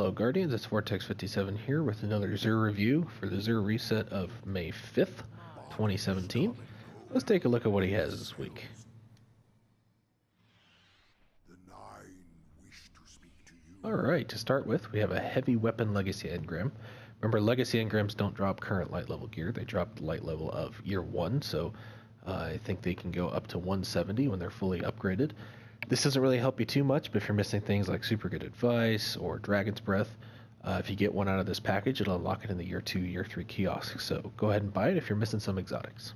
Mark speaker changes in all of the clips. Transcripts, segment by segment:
Speaker 1: Hello Guardians, it's Vortex57 here with another Xur review for the Xur reset of May 5th, 2017. Let's take a look at what he has this week. Alright, to start with, we have a Heavy Weapon Legacy Engram. Remember, Legacy Engrams don't drop current light level gear, they drop the light level of year 1, so I think they can go up to 170 when they're fully upgraded. This doesn't really help you too much, but if you're missing things like Super Good Advice or Dragon's Breath, if you get one out of this package, it'll unlock it in the year 2, year 3 kiosks, so go ahead and buy it if you're missing some exotics.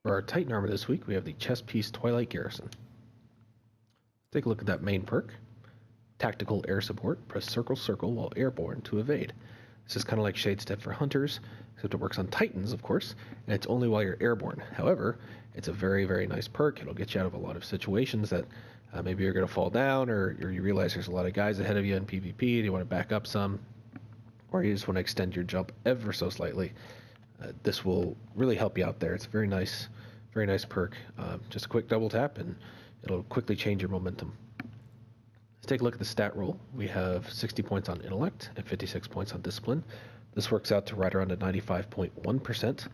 Speaker 1: For our Titan armor this week, we have the chest piece Twilight Garrison. Let's take a look at that main perk. Tactical air support, press circle circle while airborne to evade. This is kind of like Shade Step for hunters, except it works on Titans, of course, and it's only while you're airborne. However, it's a very, very nice perk. It'll get you out of a lot of situations that maybe you're going to fall down, or you realize there's a lot of guys ahead of you in PvP, and you want to back up some, or you just want to extend your jump ever so slightly. This will really help you out there. It's a very nice perk. Just a quick double tap, and it'll quickly change your momentum. Let's take a look at the stat roll. We have 60 points on Intellect and 56 points on Discipline. This works out to right around a 95.1%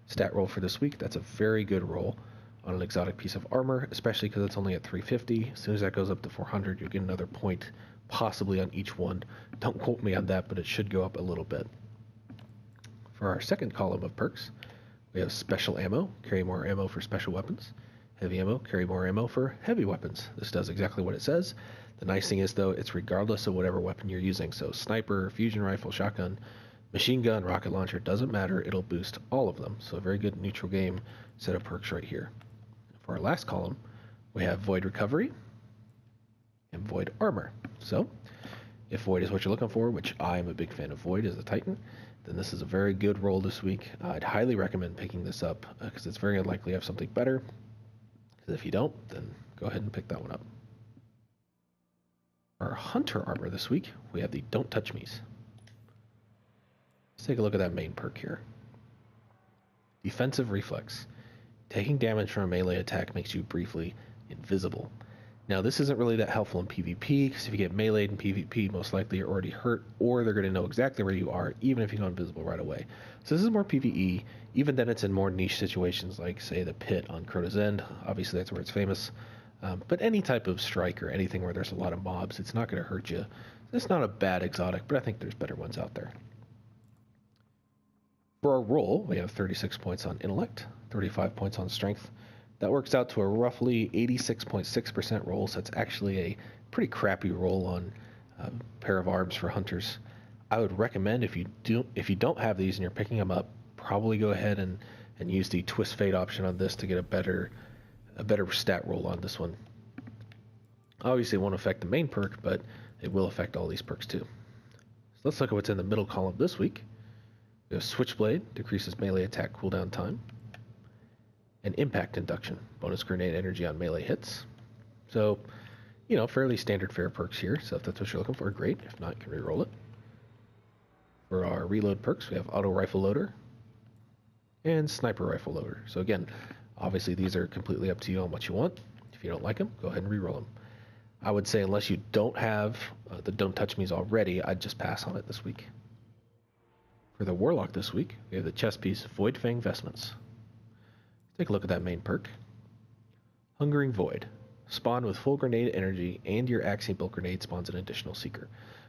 Speaker 1: stat roll for this week. That's a very good roll on an exotic piece of armor, especially because it's only at 350. As soon as that goes up to 400, you'll get another point, possibly on each one. Don't quote me on that, but it should go up a little bit. For our second column of perks, we have Special Ammo, carry more ammo for special weapons. Heavy Ammo, carry more ammo for heavy weapons. This does exactly what it says. The nice thing is, though, it's regardless of whatever weapon you're using. So sniper, fusion rifle, shotgun, machine gun, rocket launcher, doesn't matter. It'll boost all of them. So a very good neutral game set of perks right here. For our last column, we have Void Recovery and Void Armor. So if Void is what you're looking for, which I am a big fan of Void as a Titan, then this is a very good roll this week. I'd highly recommend picking this up because it's very unlikely you have something better. Because if you don't, then go ahead and pick that one up. For our Hunter armor this week, we have the Don't Touch Me's. Let's take a look at that main perk here. Defensive Reflex. Taking damage from a melee attack makes you briefly invisible. Now, this isn't really that helpful in PvP, because if you get meleeed in PvP, most likely you're already hurt, or they're going to know exactly where you are, even if you go invisible right away. So this is more PvE. Even then, it's in more niche situations, like, say, the Pit on Crota's End. Obviously, that's where it's famous. But any type of strike or anything where there's a lot of mobs, it's not going to hurt you. It's not a bad exotic, but I think there's better ones out there. For our roll, we have 36 points on Intellect, 35 points on Strength. That works out to a roughly 86.6% roll, so it's actually a pretty crappy roll on a pair of arms for hunters. I would recommend, if you don't have these and you're picking them up, probably go ahead and use the Twist Fate option on this to get a better stat roll on this one. Obviously it won't affect the main perk, but it will affect all these perks too. So let's look at what's in the middle column this week. We have Switchblade, decreases melee attack cooldown time. And Impact Induction, bonus grenade energy on melee hits. So, fairly standard fare perks here, so if that's what you're looking for, great. If not, you can reroll it. For our reload perks, we have Auto Rifle Loader and Sniper Rifle Loader. So again, obviously, these are completely up to you on what you want. If you don't like them, go ahead and reroll them. I would say unless you don't have the Don't Touch Me's already, I'd just pass on it this week. For the Warlock this week, we have the chest piece Voidfang Vestments. Take a look at that main perk. Hungering Void. Spawn with full grenade energy, and your Axiom Bolt grenade spawns an additional seeker.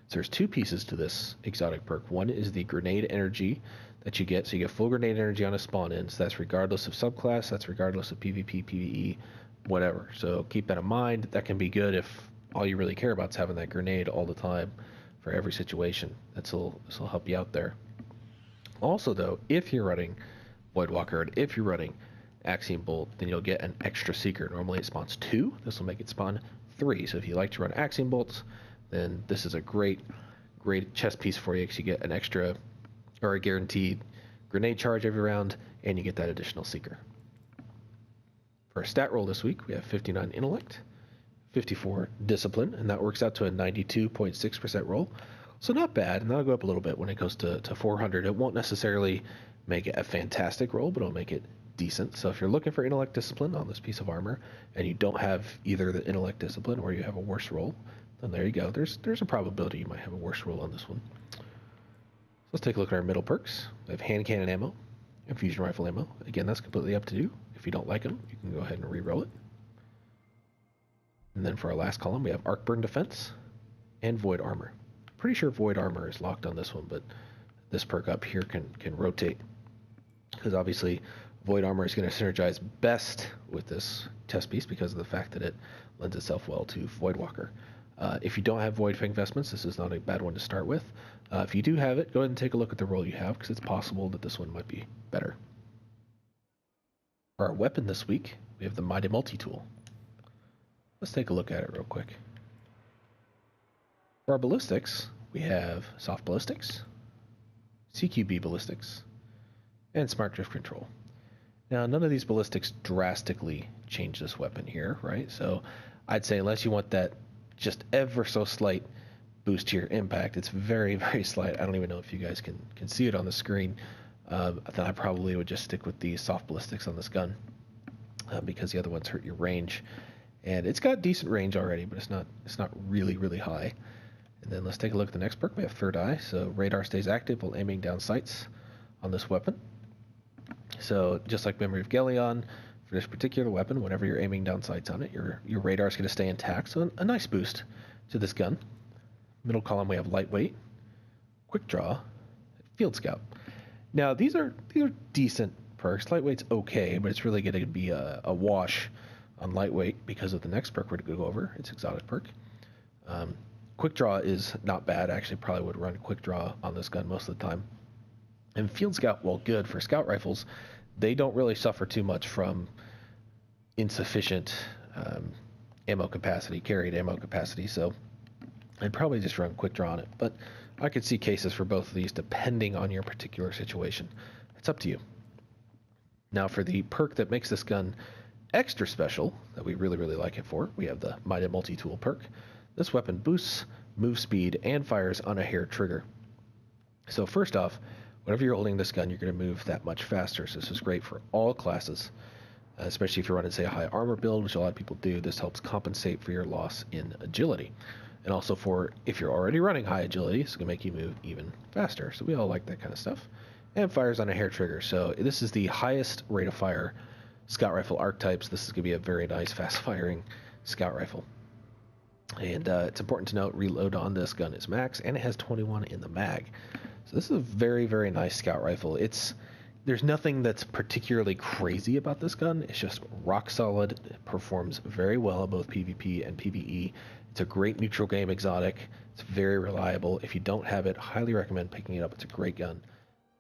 Speaker 1: So there's two pieces to this exotic perk. One is the grenade energy that you get. So you get full grenade energy on a spawn in. So that's regardless of subclass, that's regardless of PvP, PvE, whatever. So keep that in mind. That can be good if all you really care about is having that grenade all the time for every situation. This will help you out there. Also, though, if you're running Voidwalker and if you're running Axiom Bolt, then you'll get an extra seeker. Normally it spawns 2. This will make it spawn 3. So if you like to run Axiom Bolts, then this is a great chest piece for you, because you get an extra or a guaranteed grenade charge every round, and you get that additional seeker. For our stat roll this week, we have 59 Intellect, 54 Discipline, and that works out to a 92.6% roll. So not bad, and that'll go up a little bit when it goes to 400. It won't necessarily make it a fantastic roll, but it'll make it decent. So if you're looking for Intellect Discipline on this piece of armor, and you don't have either the Intellect Discipline or you have a worse roll, then there you go. There's a probability you might have a worse roll on this one. So let's take a look at our middle perks. We have hand cannon ammo and fusion rifle ammo. Again, that's completely up to you. If you don't like them, you can go ahead and re-roll it. And then for our last column, we have arc burn defense and void armor. Pretty sure void armor is locked on this one, but this perk up here can rotate, because obviously void armor is going to synergize best with this test piece because of the fact that it lends itself well to Voidwalker. If you don't have Voidfang Vestments, this is not a bad one to start with. If you do have it, go ahead and take a look at the roll you have, because it's possible that this one might be better. For our weapon this week, we have the Mida Multi-Tool. Let's take a look at it real quick. For our ballistics, we have soft ballistics, CQB ballistics, and smart drift control. Now, none of these ballistics drastically change this weapon here, right? So I'd say unless you want that just ever so slight boost to your impact, it's very, very slight. I don't even know if you guys can see it on the screen. Then I probably would just stick with the soft ballistics on this gun, because the other ones hurt your range. And it's got decent range already, but it's not really, really high. And then let's take a look at the next perk. We have Third Eye. So radar stays active while aiming down sights on this weapon. So just like Memory of Galleon, for this particular weapon, whenever you're aiming down sights on it, your radar is going to stay intact. So a nice boost to this gun. Middle column, we have Lightweight, Quick Draw, Field Scout. Now these are decent perks. Lightweight's okay, but it's really going to be a wash on Lightweight because of the next perk we're going to go over. It's exotic perk. Quick Draw is not bad. I actually probably would run Quick Draw on this gun most of the time. And Field Scout, while good for scout rifles, they don't really suffer too much from insufficient ammo capacity, carried ammo capacity, so I'd probably just run Quick Draw on it. But I could see cases for both of these depending on your particular situation. It's up to you. Now for the perk that makes this gun extra special, that we really, really like it for, we have the Mida Multi-Tool perk. This weapon boosts move speed and fires on a hair trigger. So first off, whenever you're holding this gun, you're going to move that much faster. So this is great for all classes, especially if you're running, say, a high armor build, which a lot of people do. This helps compensate for your loss in agility. And also for if you're already running high agility, it's going to make you move even faster. So we all like that kind of stuff. And fires on a hair trigger. So this is the highest rate of fire scout rifle archetypes. This is going to be a very nice fast-firing scout rifle. And it's important to note, reload on this gun is max, and it has 21 in the mag. So this is a very, very nice scout rifle. There's nothing that's particularly crazy about this gun. It's just rock solid. It performs very well in both PvP and PvE. It's a great neutral game exotic. It's very reliable. If you don't have it, highly recommend picking it up. It's a great gun.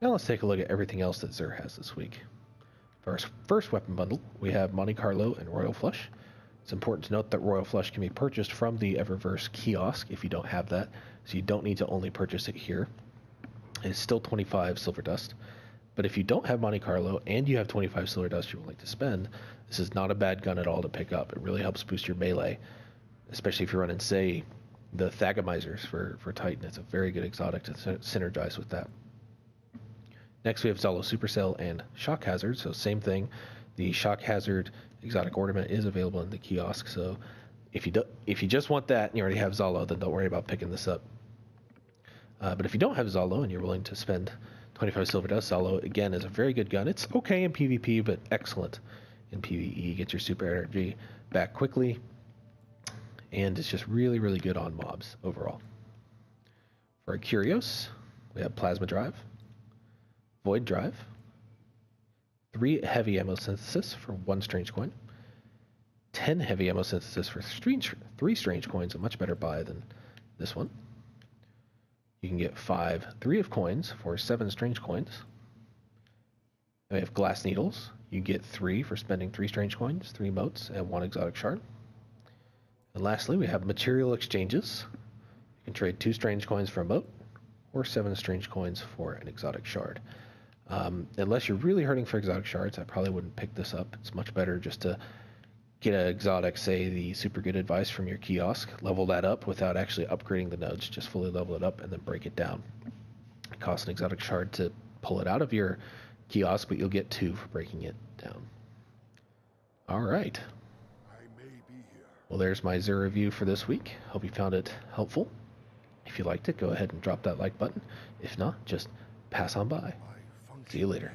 Speaker 1: Now let's take a look at everything else that Xur has this week. For our first weapon bundle, we have Monte Carlo and Royal Flush. It's important to note that Royal Flush can be purchased from the Eververse kiosk if you don't have that, so you don't need to only purchase it here. It's still 25 silver dust, but if you don't have Monte Carlo and you have 25 silver dust you would like to spend, this is not a bad gun at all to pick up. It really helps boost your melee, especially if you're running, say, the Thagamizers for Titan. It's a very good exotic to synergize with that. Next we have Zalo Supercell and Shock Hazard, so same thing. The Shock Hazard exotic ornament is available in the kiosk, so if you just want that and you already have Zalo, then don't worry about picking this up. But if you don't have Zalo and you're willing to spend 25 silver dust, Zalo again is a very good gun. It's okay in PvP, but excellent in PvE. Get your super energy back quickly, and it's just really, really good on mobs overall. For our Curios, we have Plasma Drive, Void Drive, 3 heavy ammo synthesis for 1 strange coin, 10 heavy ammo synthesis for 3 strange coins, a much better buy than this one. You can get 3 of coins for 7 strange coins. And we have glass needles. You get 3 for spending 3 strange coins, 3 motes, and 1 exotic shard. And lastly, we have material exchanges. You can trade 2 strange coins for a mote, or 7 strange coins for an exotic shard. Unless you're really hurting for exotic shards, I probably wouldn't pick this up. It's much better just to get an exotic, say the super good advice from your kiosk, level that up without actually upgrading the nodes, just fully level it up and then break it down. It costs an exotic shard to pull it out of your kiosk, but you'll get 2 for breaking it down. All right. Well, there's my Xur review for this week. Hope you found it helpful. If you liked it, go ahead and drop that like button. If not, just pass on by. See you later.